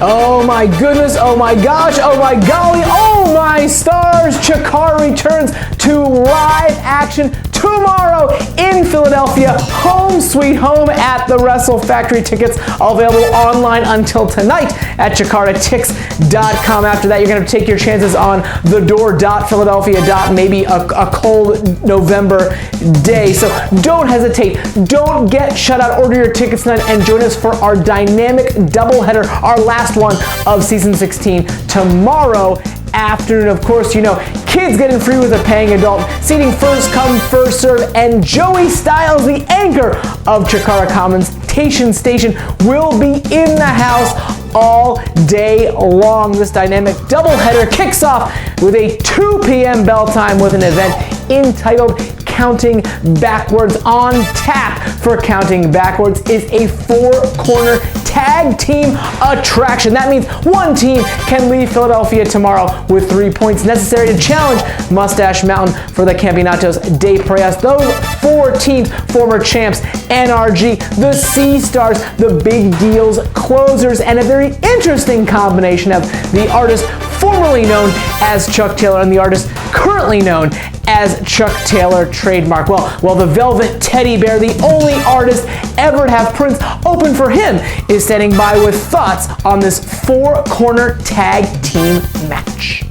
Oh my goodness, oh my gosh, oh my golly, oh my stars! CHIKARA returns to live action tomorrow in Philadelphia. Home sweet home at the Wrestle Factory. Tickets available online until tonight at CHIKARATix.com. After that, you're going to take your chances on the door.philadelphia. Maybe a cold November day. So don't hesitate. Don't get shut out. Order your tickets tonight and join us for our dynamic doubleheader, our last one of season 16 tomorrow afternoon. Of course, you know, kids getting free with a paying adult, seating first come, first serve, and Joey Styles, the anchor of CHIKARA Commentation Station, will be in the house all day long. This dynamic doubleheader kicks off with a 2 p.m. bell time with an event entitled Counting Backwards. On tap for Counting Backwards is a 4-corner tag team attraction. That means one team can leave Philadelphia tomorrow with 3 points necessary to challenge Mustache Mountain for the Campeonatos de Prayas. Those 4 teams, former champs, NRG, the Sea Stars, the Big Deals Closers, and a very interesting combination of the artist formerly known as Chuck Taylor and the artist currently known as Chuck Taylor trademark. Well, the Velvet Teddy Bear, the only artist ever to have Prince open for him, is standing by with thoughts on this 4-corner tag team match.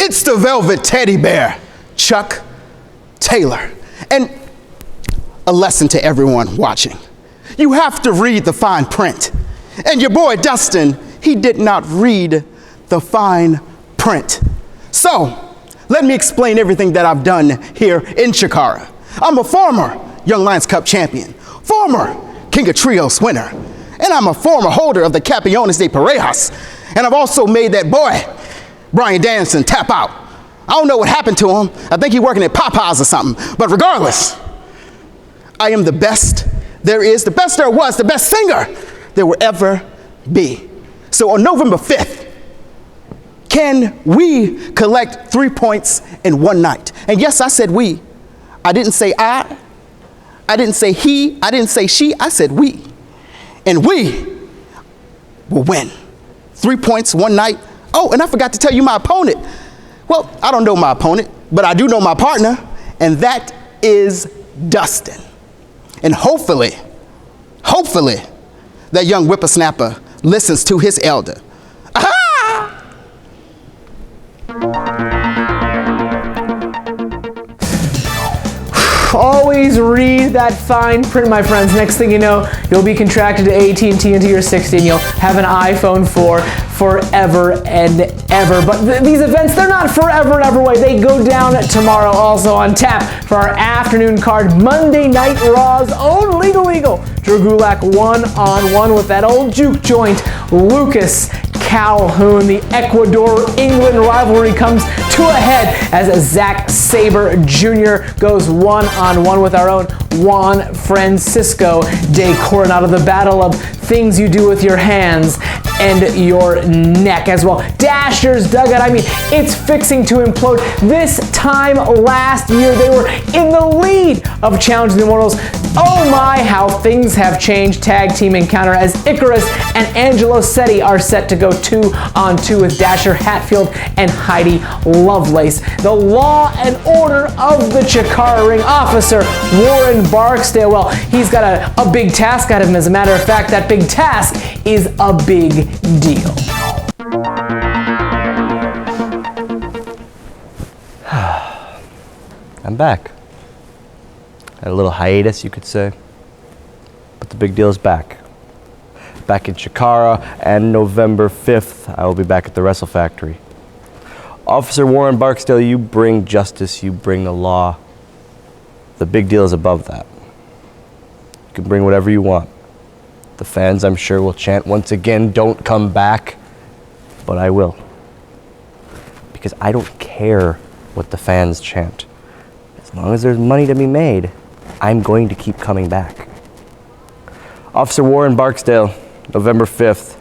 It's the Velvet Teddy Bear, Chuck Taylor. And a lesson to everyone watching. You have to read the fine print. And your boy Dustin, he did not read the fine print. So, let me explain everything that I've done here in CHIKARA. I'm a former Young Lions Cup champion, former King of Trios winner, and I'm a former holder of the Campeones de Parejas. And I've also made that boy, Brian Danielson, tap out. I don't know what happened to him. I think he's working at Popeyes or something. But regardless, I am the best there is, the best there was, the best singer there will ever be. So on November 5th, can we collect 3 points in one night? And yes, I said we. I didn't say I didn't say he, I didn't say she, I said we. And we will win. 3 points one night. Oh, and I forgot to tell you my opponent. Well, I don't know my opponent, but I do know my partner, and that is Dustin. And hopefully, that young whippersnapper listens to his elder. Aha! Always read that fine print, my friends. Next thing you know, you'll be contracted to AT&T until you're 60 and you'll have an iPhone 4 forever and ever. But these events, they're not forever and ever away. They go down tomorrow. Also on tap for our afternoon card, Monday Night Raw's own Legal Drew Gulak one-on-one with that old juke joint, Lucas Calhoun. The Ecuador-England rivalry comes to a head as Zack Sabre Jr. goes one-on-one with our own Juan Francisco de Coronado. The battle of things you do with your hands and your neck as well. Dasher's Dugout, I mean, it's fixing to implode. This time last year, they were in the lead of Challenge the Immortals. Oh my, how things have changed. Tag team encounter as Icarus and Angelo Setti are set to go 2-on-2 with Dasher Hatfield and Heidi Lovelace. The Law and Order of the CHIKARA ring, Officer Warren Barksdale. Well, he's got a big task out of him. As a matter of fact, that big task is a big deal. I'm back. Had a little hiatus, you could say. But the big deal is back. Back in CHIKARA, and November 5th, I will be back at the Wrestle Factory. Officer Warren Barksdale, you bring justice, you bring the law. The big deal is above that. You can bring whatever you want. The fans, I'm sure, will chant once again, "Don't come back," but I will. Because I don't care what the fans chant. As long as there's money to be made, I'm going to keep coming back. Officer Warren Barksdale, November 5th,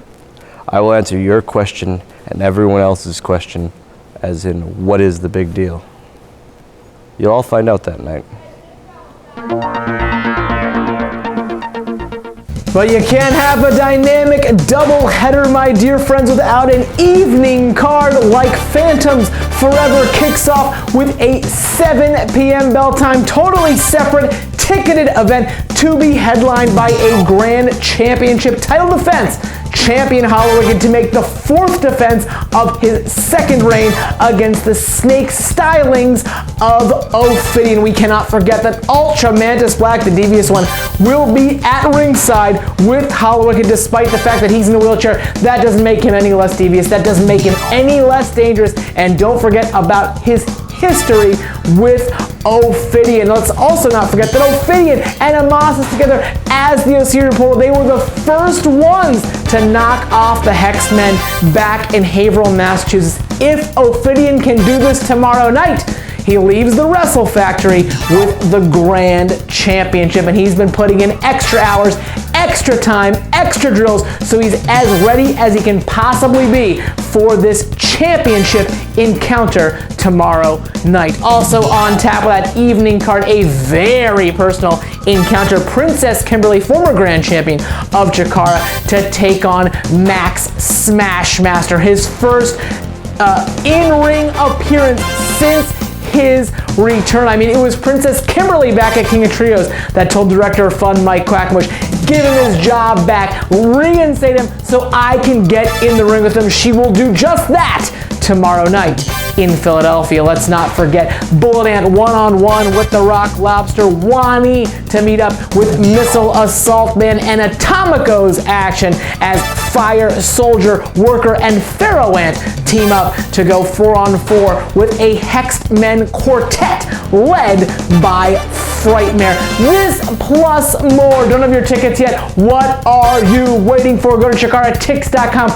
I will answer your question and everyone else's question, as in, what is the big deal? You'll all find out that night. But you can't have a dynamic doubleheader, my dear friends, without an evening card like Phantoms Forever kicks off with a 7 p.m. bell time, totally separate, ticketed event to be headlined by a grand championship title defense. Champion Hollowicked to make the 4th defense of his 2nd reign against the Snake Stylings of Ophidian. We cannot forget that Ultra Mantis Black, the devious one, will be at ringside with Hollowicked despite the fact that he's in a wheelchair. That doesn't make him any less devious. That doesn't make him any less dangerous. And don't forget about his history with Ophidian. Let's also not forget that Ophidian and Amasis together as the Osirian Portal, they were the first ones to knock off the Hexmen back in Haverhill, Massachusetts. If Ophidian can do this tomorrow night, he leaves the Wrestle Factory with the Grand Championship, and he's been putting in extra hours, extra time, extra drills, so he's as ready as he can possibly be for this championship encounter tomorrow night. Also on tap with that evening card, a very personal encounter. Princess Kimberly, former Grand Champion of CHIKARA, to take on Max Smashmaster, his first in-ring appearance since his return. I mean, it was Princess Kimberly back at King of Trios that told Director of Fun Mike Quackenbush, give him his job back, reinstate him so I can get in the ring with him. She will do just that tomorrow night in Philadelphia. Let's not forget Bullet Ant one-on-one with the Rock Lobster, Wani to meet up with Missile Assault Man, and Atomico's action as Fire Soldier, Worker, and Pharaoh Ant team up to go 4-on-4 with a Hexed Men quartet led by Frightmare. This plus more. Don't have your tickets yet? What are you waiting for? Go to CHIKARATix.com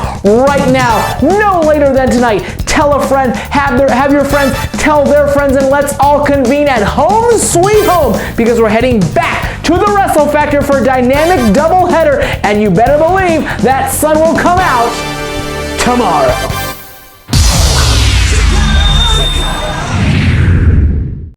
right now, no later than tonight. Tell a friend, have your friends tell their friends, and let's all convene at Home Sweet Home, because we're heading back to the Wrestle Factory for a dynamic doubleheader, and you better believe that sun will come out tomorrow.